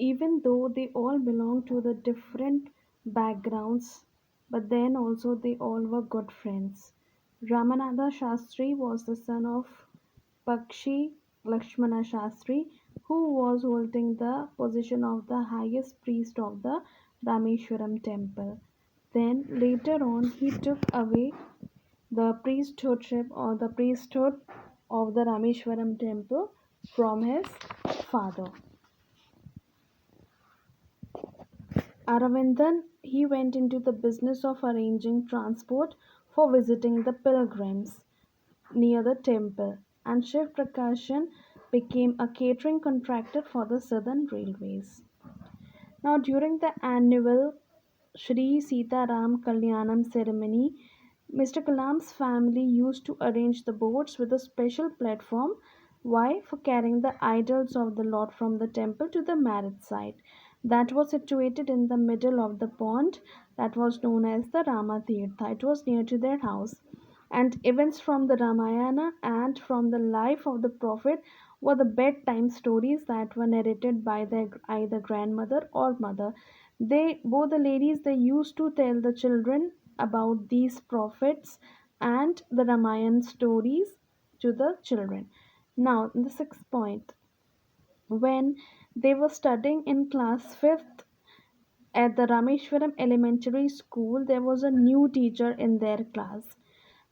even though they all belonged to the different backgrounds, but then also they all were good friends. Ramanatha Shastri was the son of Pakshi Lakshmana Shastri, who was holding the position of the highest priest of the Rameshwaram temple. Then later on, he took away the priesthood or the priesthood of the Rameshwaram temple from his father. Aravindan, he went into the business of arranging transport for visiting the pilgrims near the temple, and Shiv Prakashan became a catering contractor for the Southern Railways. Now, during the annual Sri Sita Ram Kalyanam ceremony, Mr. Kalam's family used to arrange the boats with a special platform. Why? For carrying the idols of the Lord from the temple to the marriage site. That was situated in the middle of the pond that was known as the Rama Tirtha. It was near to their house, and events from the Ramayana and from the life of the prophet were the bedtime stories that were narrated by their either grandmother or mother. They both the ladies they used to tell the children about these prophets and the Ramayana stories to the children. Now, the sixth point, when they were studying in class 5th at the Rameshwaram Elementary School, there was a new teacher in their class,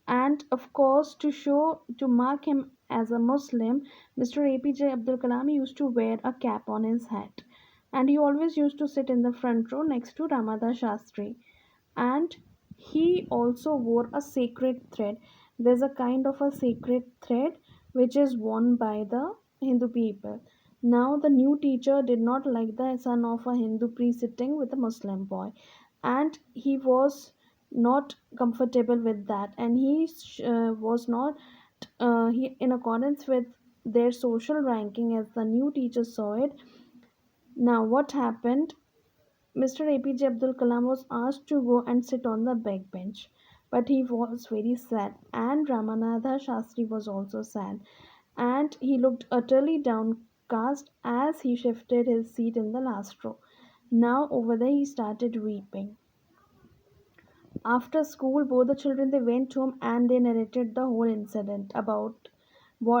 and of course to mark him as a Muslim, Mr. APJ Abdul Kalam used to wear a cap on his head, and he always used to sit in the front row next to Ramada Shastri, and he also wore a sacred thread. There's a kind of a sacred thread which is worn by the Hindu people. Now the new teacher did not like the son of a Hindu priest sitting with a Muslim boy, and he was not comfortable with that, and was not he in accordance with their social ranking as the new teacher saw it. Now what happened, Mr. APJ Abdul Kalam was asked to go and sit on the back bench, but he was very sad, and Ramanatha Shastri was also sad, and he looked utterly downcast as he shifted his seat in the last row. Now over there he started weeping. After school, both the children they went home and they narrated the whole incident about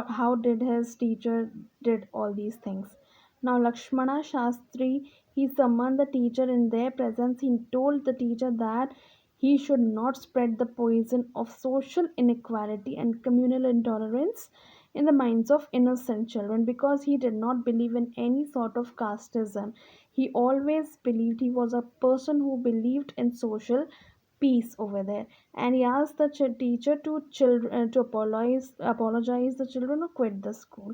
how did his teacher did all these things. Now Lakshmana Shastri he summoned the teacher in their presence. He told the teacher that he should not spread the poison of social inequality and communal intolerance in the minds of innocent children, because he did not believe in any sort of casteism. He always believed he was a person who believed in social peace over there, and he asked the teacher to children to apologize the children or quit the school,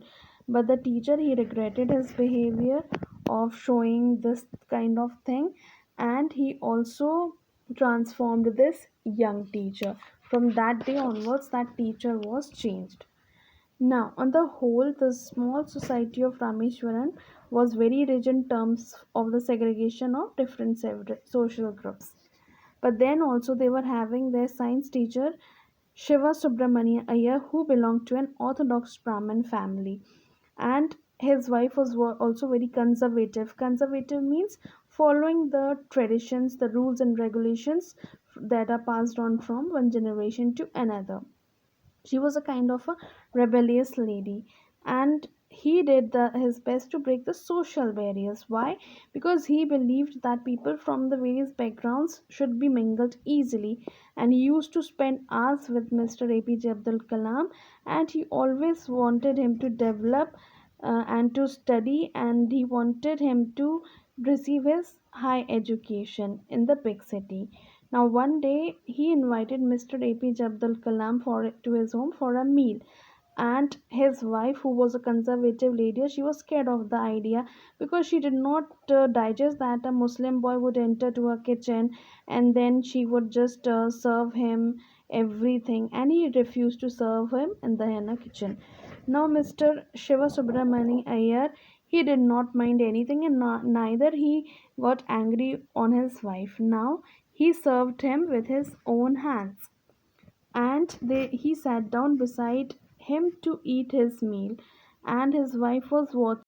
but the teacher he regretted his behavior of showing this kind of thing, and he also transformed this young teacher. From that day onwards that teacher was changed. Now, on the whole, the small society of Rameshwaran was very rich in terms of the segregation of different social groups. But then also they were having their science teacher Shiva Subramania Iyer, who belonged to an Orthodox Brahmin family, and his wife was also very conservative. Conservative means following the traditions, the rules and regulations that are passed on from one generation to another. She was a kind of a rebellious lady, and he did his best to break the social barriers. Why? Because he believed that people from the various backgrounds should be mingled easily, and he used to spend hours with Mr. APJ Abdul Kalam, and he always wanted him to develop and to study, and he wanted him to receive his high education in the big city. Now, one day he invited Mr. APJ Abdul Kalam to his home for a meal. And his wife, who was a conservative lady, she was scared of the idea, because she did not digest that a Muslim boy would enter to her kitchen and then she would just serve him everything. And he refused to serve him in the henna kitchen. Now, Mr. Shiva Subramani Iyer, he did not mind anything, and neither he got angry on his wife. Now, he served him with his own hands, and he sat down beside him to eat his meal, and his wife was watching